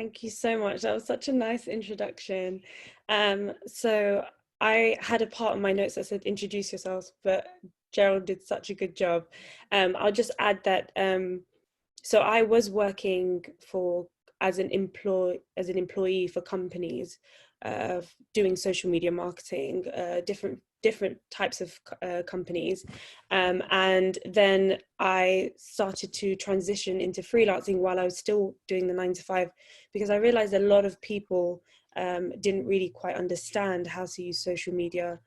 Thank you so much. That was such a nice introduction. So I had a part of my notes that said introduce yourselves, but Gerald did such a good job. I'll just add that so I was working for as an employee for companies, doing social media marketing, different types of companies, and then I started to transition into freelancing while I was still doing the 9 to 5, because I realized a lot of people didn't really quite understand how to use social media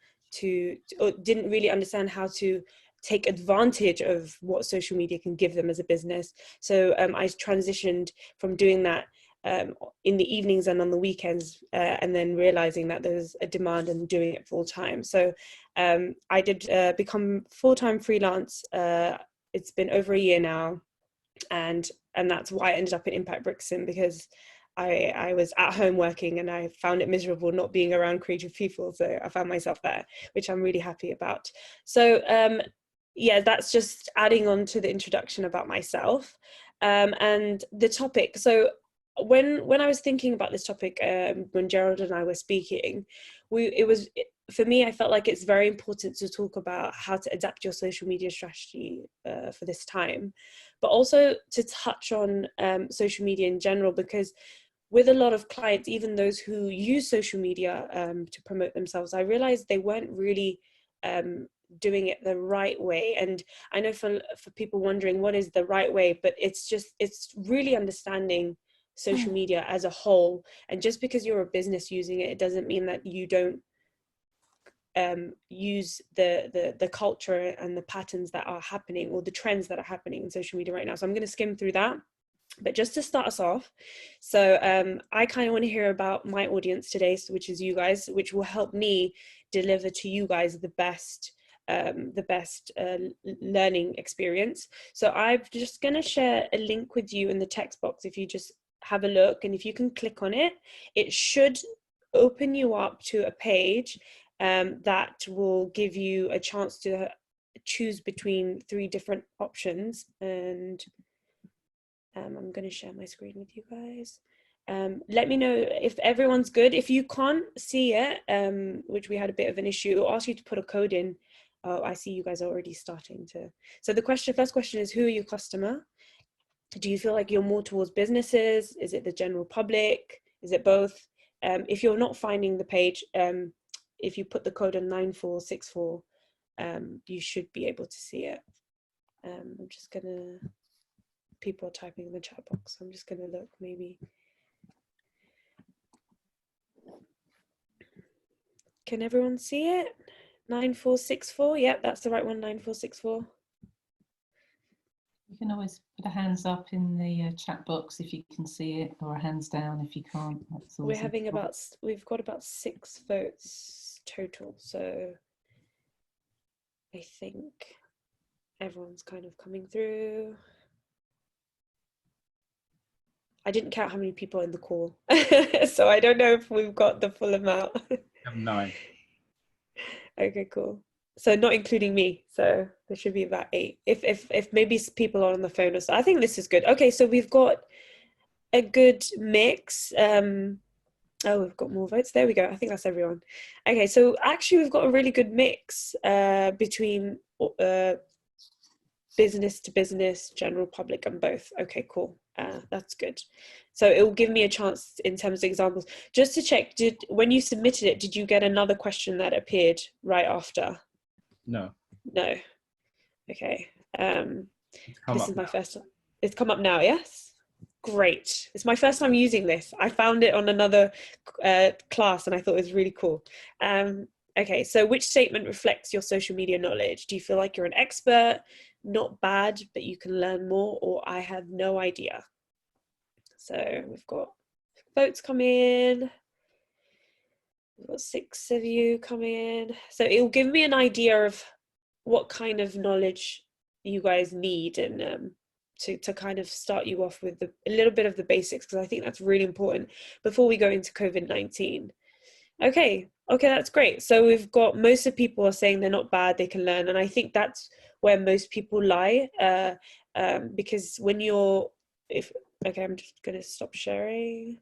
or didn't really understand how to take advantage of what social media can give them as a business. So I transitioned from doing that in the evenings and on the weekends, and then realizing that there was a demand and doing it full time. So I did become full-time freelance. It's been over a year now, and that's why I ended up at Impact Brixton, because I was at home working and I found it miserable not being around creative people. So I found myself there, which I'm really happy about. So yeah, that's just adding on to the introduction about myself, and the topic. So when I was thinking about this topic, when Gerald and I were speaking, for me, I felt like it's very important to talk about how to adapt your social media strategy for this time, but also to touch on social media in general, because with a lot of clients, even those who use social media to promote themselves, I realized they weren't really doing it the right way. And I know for people wondering what is the right way, but it's really understanding social media as a whole. And just because you're a business using it, it doesn't mean that you don't use the culture and the patterns that are happening, or the trends that are happening in social media right now. So I'm going to skim through that. But just to start us off, so I kind of want to hear about my audience today, which is you guys, which will help me deliver to you guys the best learning experience. So I'm just going to share a link with you in the text box. If you just have a look, and if you can click on it, it should open you up to a page that will give you a chance to choose between 3 different options. And I'm going to share my screen with you guys. Let me know if everyone's good. If you can't see it, which we had a bit of an issue, it'll ask you to put a code in. Oh, I see you guys are already starting to. So the first question is, who are your customer? Do you feel like you're more towards businesses? Is it the general public? Is it both? If you're not finding the page, if you put the code on 9464, you should be able to see it. I'm just gonna, people are typing in the chat box. I'm just gonna look, maybe. Can everyone see it? 9464, yep, that's the right one, 9464. You can always put a hands up in the chat box if you can see it, or a hands down if you can't. We're having we've got about 6 votes total, so I think everyone's kind of coming through. I didn't count how many people are in the call, so I don't know if we've got the full amount. I have 9. Okay, cool. So not including me, so there should be about 8. If maybe people are on the phone or so. I think this is good. Okay, so we've got a good mix. Oh, we've got more votes. There we go. I think that's everyone. Okay, so actually we've got a really good mix between business to business, general public, and both. Okay, cool. That's good. So it will give me a chance in terms of examples. Just to check, when you submitted it, did you get another question that appeared right after? No. No. Okay. This is my first time. It's come up now, yes? Great. It's my first time using this. I found it on another class and I thought it was really cool. Okay, so which statement reflects your social media knowledge? Do you feel like you're an expert? Not bad, but you can learn more, or I have no idea. So we've got votes coming in. We've got 6 of you coming in. So it will give me an idea of what kind of knowledge you guys need, and to kind of start you off with a little bit of the basics, because I think that's really important before we go into COVID-19. Okay, that's great. So we've got, most of people are saying they're not bad, they can learn, and I think that's where most people lie, because when you're if okay, I'm just going to stop sharing.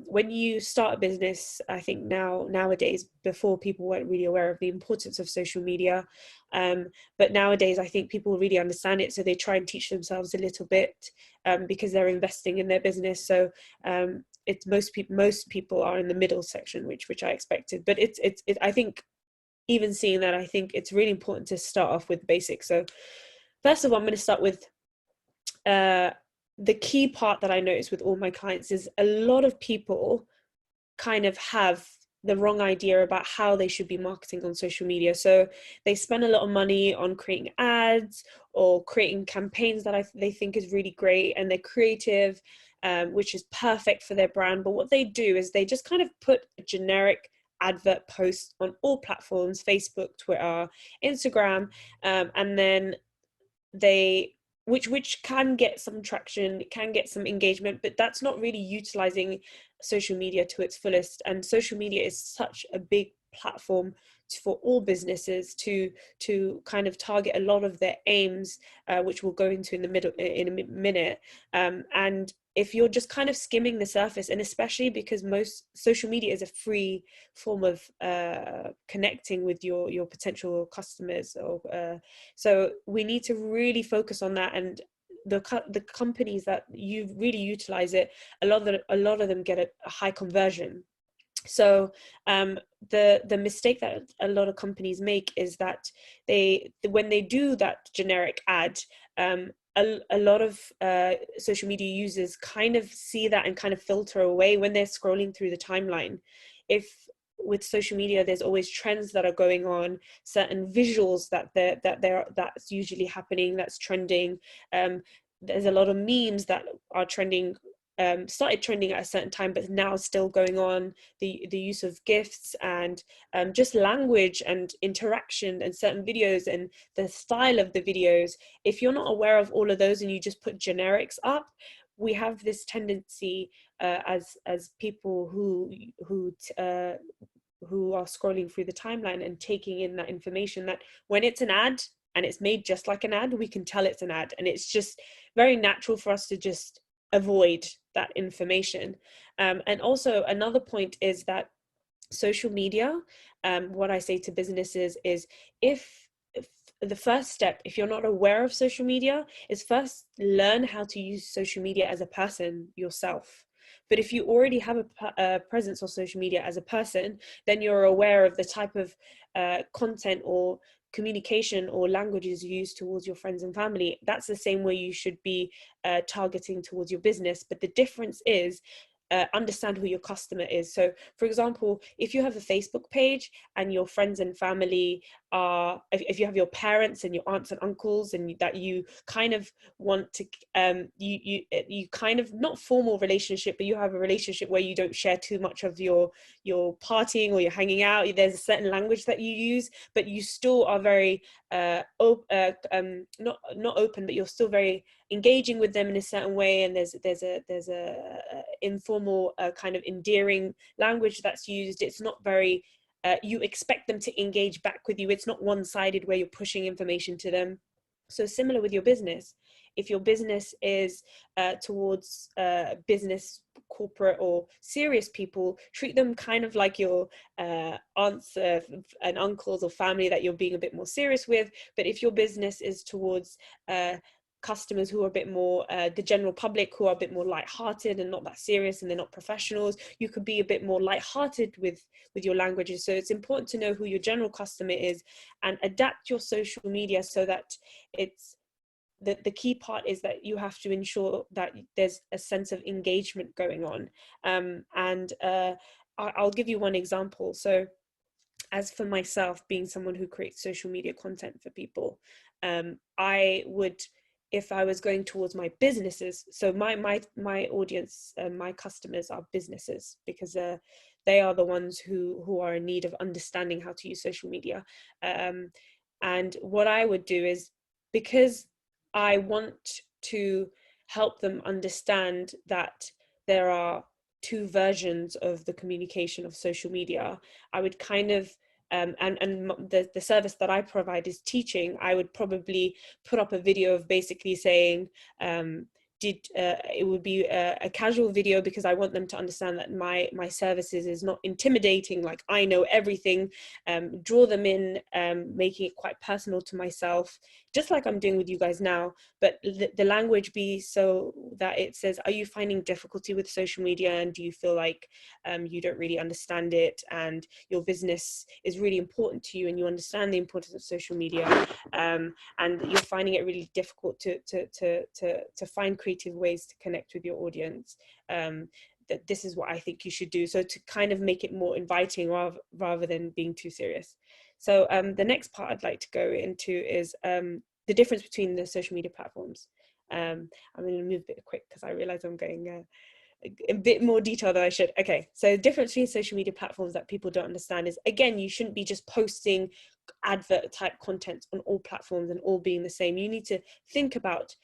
When you start a business, I think nowadays, before people weren't really aware of the importance of social media, but nowadays I think people really understand it, so they try and teach themselves a little bit, because they're investing in their business. So it's most people are in the middle section, which I expected, but it's I think, even seeing that, I think it's really important to start off with basics. So first of all, I'm going to start with the key part that I notice with all my clients is a lot of people kind of have the wrong idea about how they should be marketing on social media. So they spend a lot of money on creating ads or creating campaigns that they think is really great, and they're creative, which is perfect for their brand. But what they do is they just kind of put a generic advert post on all platforms: Facebook, Twitter, Instagram, and then they which can get some traction, can get some engagement, but that's not really utilizing social media to its fullest. And social media is such a big platform for all businesses to kind of target a lot of their aims, which we'll go into in the middle in a minute. And if you're just kind of skimming the surface, and especially because most social media is a free form of connecting with your potential customers, or so we need to really focus on that. And the companies that you really utilize it, a lot of them get a high conversion. So the mistake that a lot of companies make is that when they do that generic ad, a lot of social media users kind of see that and kind of filter away when they're scrolling through the timeline. If with social media, there's always trends that are going on, certain visuals that's usually happening, that's trending. There's a lot of memes that are trending, started trending at a certain time, but now still going on. The use of gifts and just language and interaction and certain videos and the style of the videos. If you're not aware of all of those and you just put generics up, we have this tendency, as people who are scrolling through the timeline and taking in that information, that when it's an ad and it's made just like an ad, we can tell it's an ad, and it's just very natural for us to just avoid that information. And also another point is that social media, what I say to businesses is, if the first step, if you're not aware of social media, is first learn how to use social media as a person yourself. But if you already have a presence on social media as a person, then you're aware of the type of content or communication or languages used towards your friends and family. That's the same way you should be targeting towards your business. But the difference is, understand who your customer is. So for example, if you have a Facebook page and your friends and family are, if you have your parents and your aunts and uncles, and that you kind of want to, you kind of, not formal relationship, but you have a relationship where you don't share too much of your partying or your hanging out, there's a certain language that you use, but you still are very not open, but you're still very engaging with them in a certain way, and there's a informal kind of endearing language that's used. It's not very you expect them to engage back with you. It's not one-sided where you're pushing information to them. So similar with your business. If your business is towards business, corporate, or serious people, treat them kind of like your aunts and uncles or family that you're being a bit more serious with. But if your business is towards customers who are a bit more the general public, who are a bit more light-hearted and not that serious, and they're not professionals, you could be a bit more light-hearted with your languages. So it's important to know who your general customer is and adapt your social media so that it's the key part is that you have to ensure that there's a sense of engagement going on. And I'll give you one example. So as for myself, being someone who creates social media content for people, I would, if I was going towards my businesses, so my audience, my customers are businesses, because they are the ones who are in need of understanding how to use social media. And what I would do is, because I want to help them understand that there are two versions of the communication of social media, I would kind of and the service that I provide is teaching. I would probably put up a video of basically saying, it would be a casual video because I want them to understand that my services is not intimidating, like I know everything. Draw them in, making it quite personal to myself, just like I'm doing with you guys now, but the language be so that it says, are you finding difficulty with social media, and do you feel like you don't really understand it, and your business is really important to you and you understand the importance of social media, and you're finding it really difficult to find creative ways to connect with your audience, that this is what I think you should do. So to kind of make it more inviting rather than being too serious. So the next part I'd like to go into is the difference between the social media platforms. I'm going to move a bit quick because I realize I'm going a bit more detail than I should. Okay, so the difference between social media platforms that people don't understand is, again, you shouldn't be just posting advert type content on all platforms and all being the same. You need to think about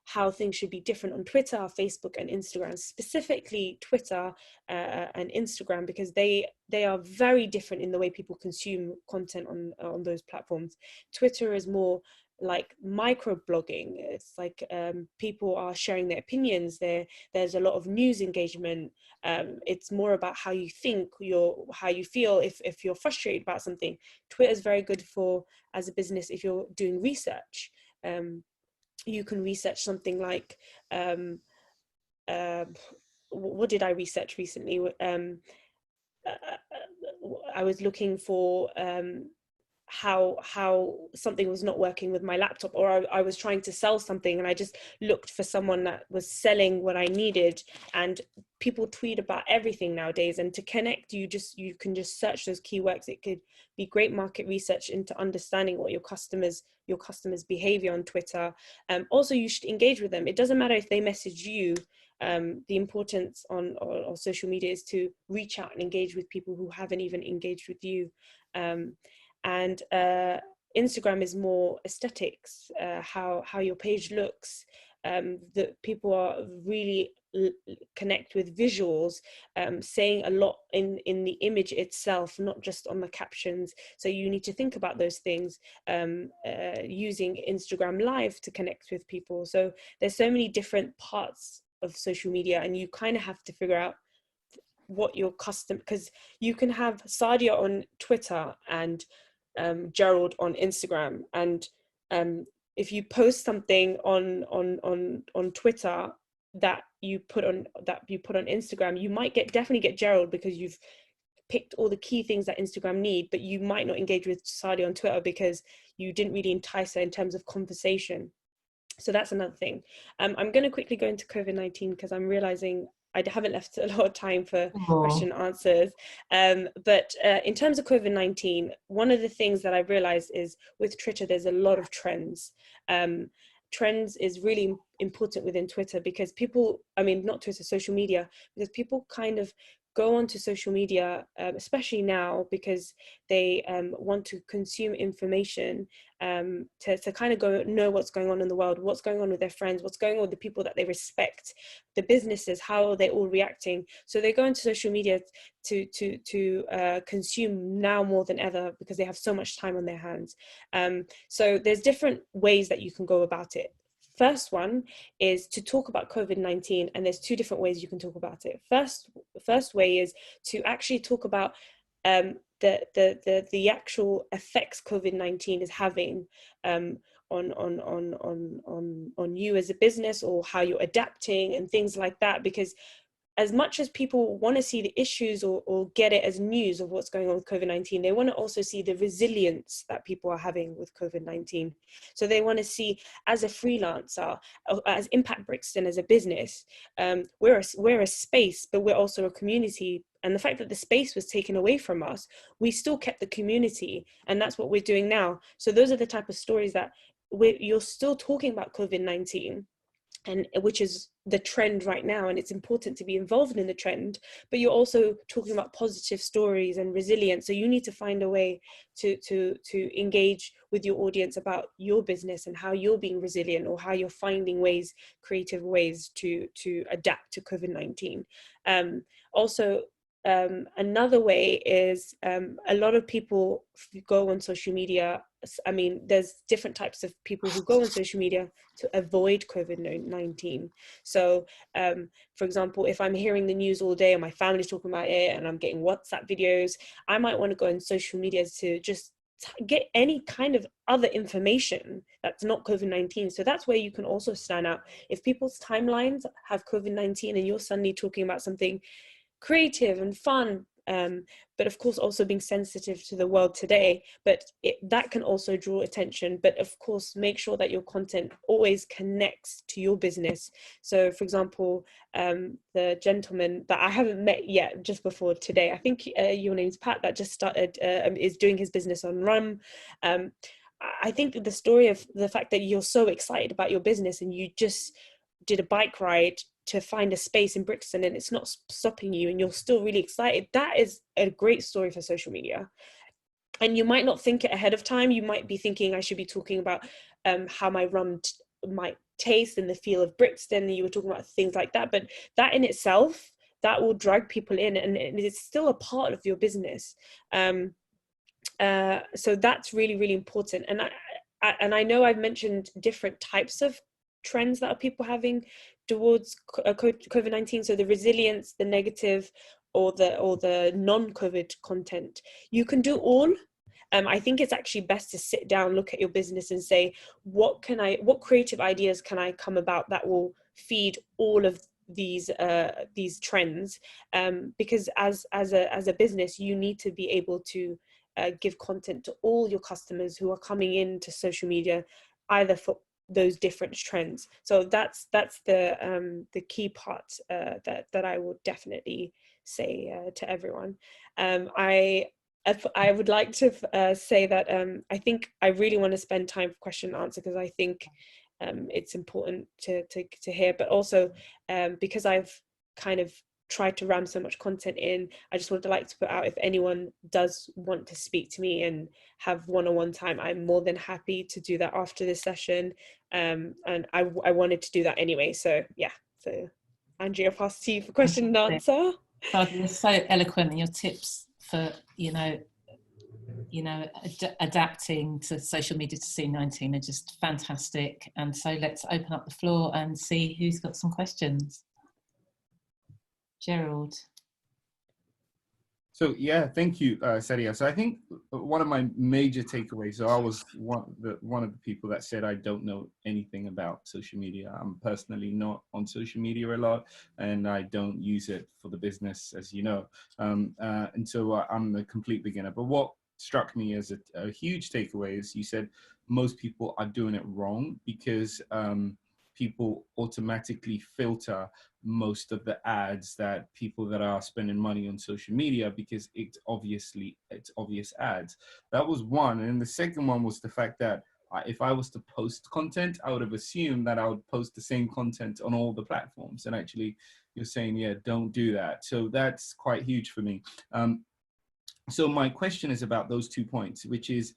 how things should be different on Twitter, Facebook, and Instagram, specifically Twitter and Instagram, because they are very different in the way people consume content on those platforms. Twitter is more like microblogging. It's like people are sharing their opinions there. There's a lot of news engagement. It's more about how you think, how you feel if you're frustrated about something. Twitter is very good for, as a business, if you're doing research. You can research something like what did I research recently? I was looking for how something was not working with my laptop, or I was trying to sell something and I just looked for someone that was selling what I needed. And people tweet about everything nowadays, and to connect, you can just search those keywords. It could be great market research into understanding what your customers behavior on Twitter. Also, you should engage with them. It doesn't matter if they message you. The importance on social media is to reach out and engage with people who haven't even engaged with you. And Instagram is more aesthetics, how your page looks. That people are really connect with visuals, saying a lot in the image itself, not just on the captions. So you need to think about those things, using Instagram Live to connect with people. So there's so many different parts of social media, and you kind of have to figure out what your because you can have Sadiya on Twitter and Gerald on Instagram, and if you post something on Twitter that you put on Instagram, you might definitely get Gerald because you've picked all the key things that Instagram need, but you might not engage with Sadiya on Twitter because you didn't really entice her in terms of conversation. So that's another thing. I'm going to quickly go into COVID-19 because I'm realizing I haven't left a lot of time for question and answers. But in terms of COVID-19, one of the things that I've realized is with Twitter, there's a lot of trends. Trends is really important within Twitter because not Twitter, social media, because people kind of go onto social media, especially now, because they want to consume information, to kind of know what's going on in the world, what's going on with their friends, what's going on with the people that they respect, the businesses, how are they all reacting. So they go into social media to consume now more than ever because they have so much time on their hands. So there's different ways that you can go about it. First one is to talk about COVID-19, and there's two different ways you can talk about it. First way is to actually talk about the actual effects COVID-19 is having on you as a business, or how you're adapting and things like that. Because as much as people want to see the issues or get it as news of what's going on with COVID-19, they want to also see the resilience that people are having with COVID-19. So they want to see, as a freelancer, as Impact Brixton, as a business, we're a space, but we're also a community. And the fact that the space was taken away from us, we still kept the community. And that's what we're doing now. So those are the type of stories that you're still talking about COVID-19, and which is the trend right now, and it's important to be involved in the trend, but you're also talking about positive stories and resilience. So you need to find a way to engage with your audience about your business and how you're being resilient, or how you're finding creative ways to adapt to COVID-19. Also, another way is a lot of people go on social media I mean, there's different types of people who go on social media to avoid COVID-19. So, for example, if I'm hearing the news all day and my family's talking about it and I'm getting WhatsApp videos, I might want to go on social media to just get any kind of other information that's not COVID-19. So that's where you can also stand out. If people's timelines have COVID-19 and you're suddenly talking about something creative and fun, but of course also being sensitive to the world today, but that can also draw attention. But of course, make sure that your content always connects to your business. So for example, the gentleman that I haven't met yet, just before today, I think your name's Pat, that just started, is doing his business on rum. I think the story of the fact that you're so excited about your business and you just did a bike ride to find a space in Brixton and it's not stopping you and you're still really excited, that is a great story for social media. And you might not think it ahead of time. You might be thinking I should be talking about how my rum might taste and the feel of Brixton, and you were talking about things like that, but that in itself, that will drag people in and it's still a part of your business. So that's really, really important. And I know I've mentioned different types of trends that are people having towards COVID-19. So the resilience, the negative, or the non-COVID content. You can do all. I think it's actually best to sit down, look at your business and say, what creative ideas can I come about that will feed all of these trends? Because as a business, you need to be able to give content to all your customers who are coming into social media, either for those different trends. So that's the key part that I would definitely say to everyone. I would like to say that I think I really want to spend time for question and answer, because I think it's important to hear, but also because I've kind of tried to ram so much content in, I just would like to put out, if anyone does want to speak to me and have one-on-one time, I'm more than happy to do that after this session. And I wanted to do that anyway. So yeah, so Angie, I'll pass to you for question and answer. You're so eloquent, and your tips for adapting to social media to C19 are just fantastic. And so let's open up the floor and see who's got some questions. Gerald. So yeah, thank you, Sadiya. So I think one of my major takeaways, so I was one of the people that said I don't know anything about social media. I'm personally not on social media a lot, and I don't use it for the business, as you know. And so I'm a complete beginner. But what struck me as a huge takeaway is you said most people are doing it wrong because people automatically filter most of the ads that people that are spending money on social media, because it's obvious ads. That was one. And the second one was the fact that if I was to post content, I would have assumed that I would post the same content on all the platforms. And actually you're saying, yeah, don't do that. So that's quite huge for me. So my question is about those 2 points, which is,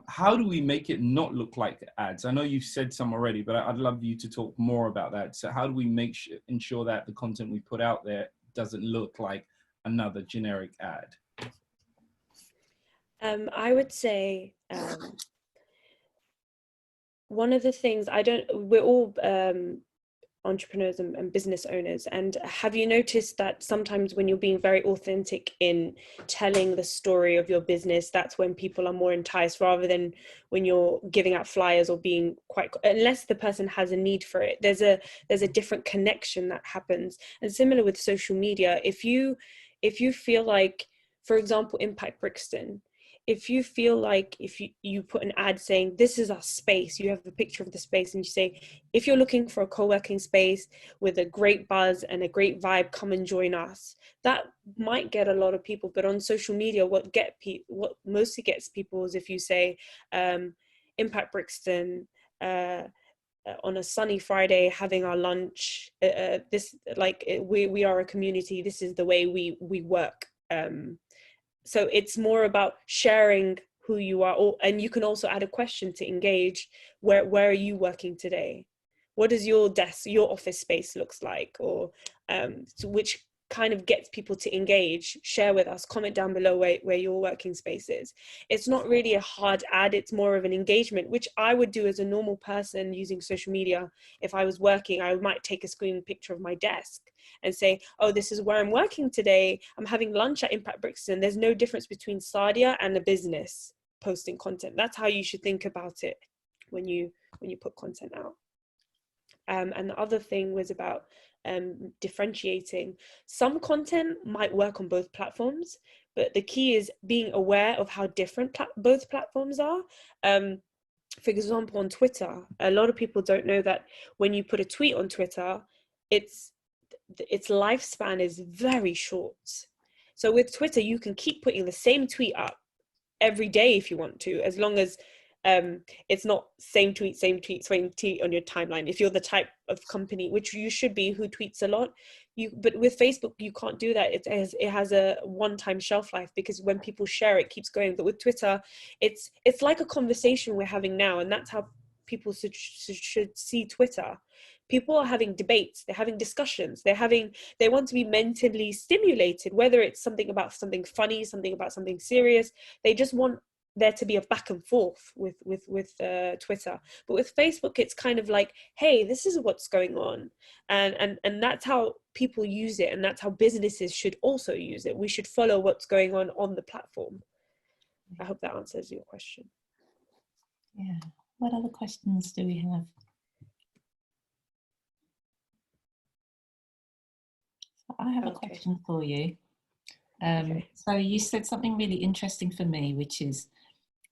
how do we make it not look like ads? I know you've said some already, but I'd love you to talk more about that. So how do we ensure that the content we put out there doesn't look like another generic ad? I would say one of the things we're all entrepreneurs and business owners, and have you noticed that sometimes when you're being very authentic in telling the story of your business, that's when people are more enticed, rather than when you're giving out flyers or being unless the person has a need for it, there's a different connection that happens. And similar with social media, if you feel like, for example, Impact Brixton, if you feel like if you put an ad saying this is our space, you have a picture of the space and you say, if you're looking for a co-working space with a great buzz and a great vibe, come and join us. That might get a lot of people. But on social media, what mostly gets people is if you say Impact Brixton on a sunny Friday having our lunch, we are a community, this is the way we work. So it's more about sharing who you are, and you can also add a question to engage. Where are you working today? What does your office space looks like? Or which kind of gets people to engage, share with us, comment down below where your working space is. It's not really a hard ad, it's more of an engagement, which I would do as a normal person using social media. If I was working, I might take a screen picture of my desk and say, oh, this is where I'm working today. I'm having lunch at Impact Brixton. There's no difference between Sadiya and a business posting content. That's how you should think about it when you put content out. And the other thing was about differentiating. Some content might work on both platforms, but the key is being aware of how different both platforms are. For example, on Twitter, a lot of people don't know that when you put a tweet on Twitter, its lifespan is very short. So with Twitter, you can keep putting the same tweet up every day if you want to, as long as it's not same tweet on your timeline. If you're the type of company, which you should be, who tweets a lot, but with Facebook you can't do that. It has a one-time shelf life, because when people share it keeps going. But with Twitter, it's like a conversation we're having now, and that's how people should see Twitter. People are having debates, they're having discussions, they want to be mentally stimulated, whether it's something about something funny, something about something serious. They just want there to be a back and forth with Twitter. But with Facebook, it's kind of like, hey, this is what's going on, and that's how people use it, and that's how businesses should also use it. We should follow what's going on the platform. I hope that answers your question. Yeah. What other questions do we have? I have a question for you. So you said something really interesting for me, which is,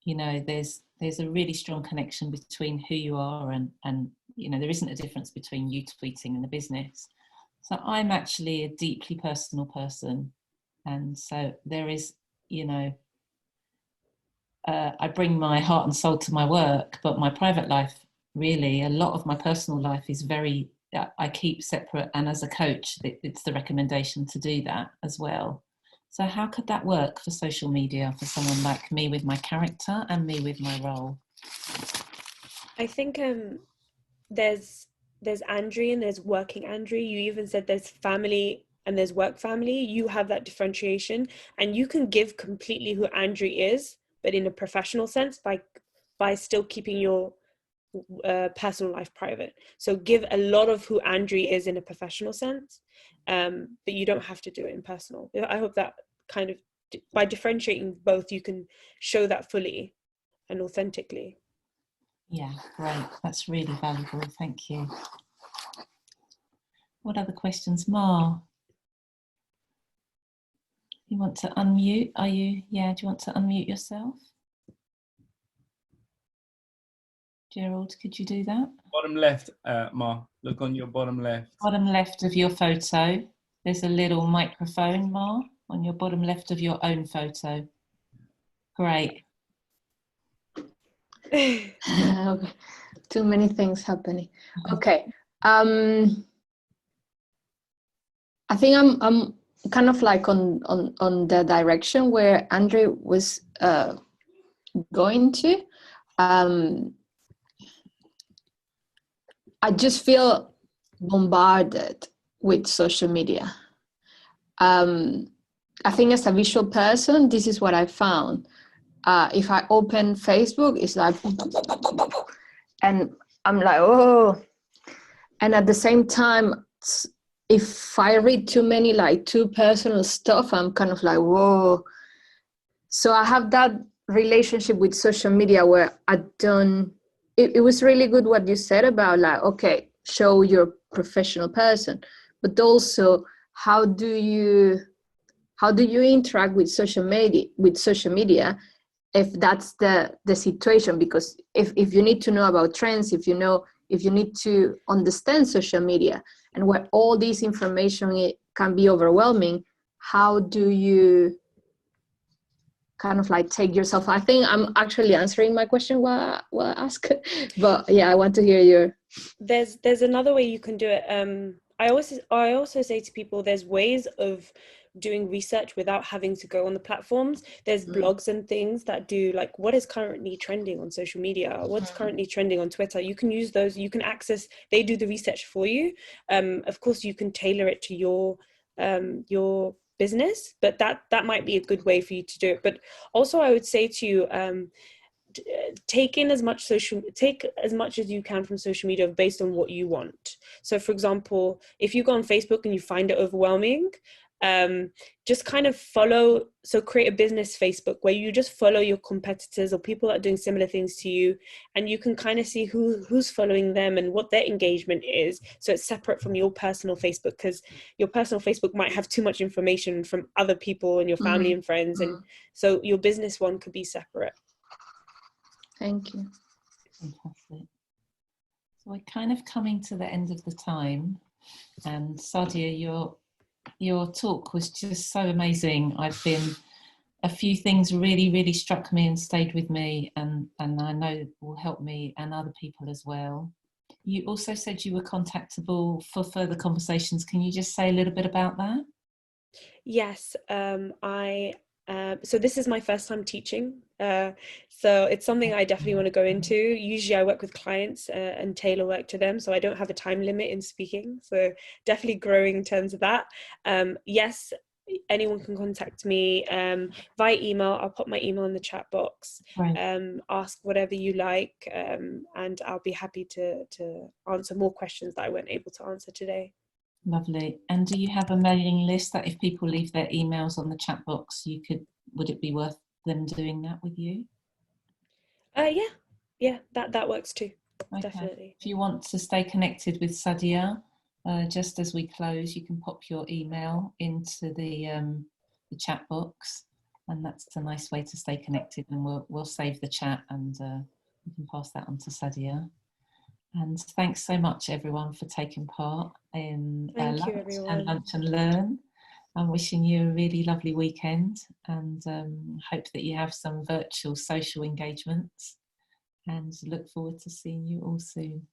you know, there's a really strong connection between who you are and you know, there isn't a difference between you tweeting and the business. So I'm actually a deeply personal person, and so there is, you know, I bring my heart and soul to my work, but my private life, really, a lot of my personal life is very, I keep separate, and as a coach, it's the recommendation to do that as well. So how could that work for social media for someone like me with my character and me with my role? I think there's Andrew and there's working Andrew. You even said there's family and there's work family. You have that differentiation, and you can give completely who Andrew is, but in a professional sense, by still keeping your personal life private. So give a lot of who Andrew is in a professional sense, but you don't have to do it in personal. I hope that kind of, by differentiating both, you can show that fully and authentically. Yeah, great. That's really valuable. Thank you. What other questions? Ma, you want to unmute? Are you, yeah, do you want to unmute yourself? Gerald, could you do that? Bottom left, Ma. Look on your bottom left. Bottom left of your photo. There's a little microphone, Ma, on your bottom left of your own photo. Great. Okay. Too many things happening. Okay. I think I'm kind of like on the direction where Andrew was going to. I just feel bombarded with social media. I think as a visual person, this is what I found. If I open Facebook, it's like, and I'm like, oh. And at the same time, if I read too many, like too personal stuff, I'm kind of like, whoa. So I have that relationship with social media where I don't, it was really good what you said about like, okay, show you're a professional person, but also how do you interact with social media if that's the situation? Because if you need to know about trends, if you need to understand social media and where all this information, it can be overwhelming, how do you kind of like take yourself? I think I'm actually answering my question while I ask, but yeah, I want to hear your. There's another way you can do it. I also say to people, there's ways of doing research without having to go on the platforms. There's blogs and things that do like what is currently trending on social media, what's currently trending on Twitter. You can use those, you can access, they do the research for you. Of course, you can tailor it to your your business, but that might be a good way for you to do it. But also I would say to you, take as much as you can from social media based on what you want. So for example, if you go on Facebook and you find it overwhelming, just kind of create a business Facebook where you just follow your competitors or people that are doing similar things to you, and you can kind of see who's following them and what their engagement is, so it's separate from your personal Facebook, because your personal Facebook might have too much information from other people and your family and friends, and so your business one could be separate. Thank you. Fantastic. So we're kind of coming to the end of the time, and Sadiya, your talk was just so amazing. A few things really struck me and stayed with me, and I know will help me and other people as well. You also said you were contactable for further conversations. Can you just say a little bit about that? Yes, so this is my first time teaching, so it's something I definitely want to go into. Usually I work with clients and tailor work to them, so I don't have a time limit in speaking, so definitely growing in terms of that. Yes, anyone can contact me via email. I'll pop my email in the chat box. Right. Ask whatever you like, and I'll be happy to answer more questions that I weren't able to answer today. Lovely. And do you have a mailing list that if people leave their emails on the chat box, would it be worth them doing that with you? Yeah, that works too. Okay. Definitely. If you want to stay connected with Sadiya, just as we close, you can pop your email into the chat box, and that's a nice way to stay connected. And we'll save the chat, and we can pass that on to Sadiya. And thanks so much, everyone, for taking part in Lunch and Learn. I'm wishing you a really lovely weekend, and hope that you have some virtual social engagements, and look forward to seeing you all soon.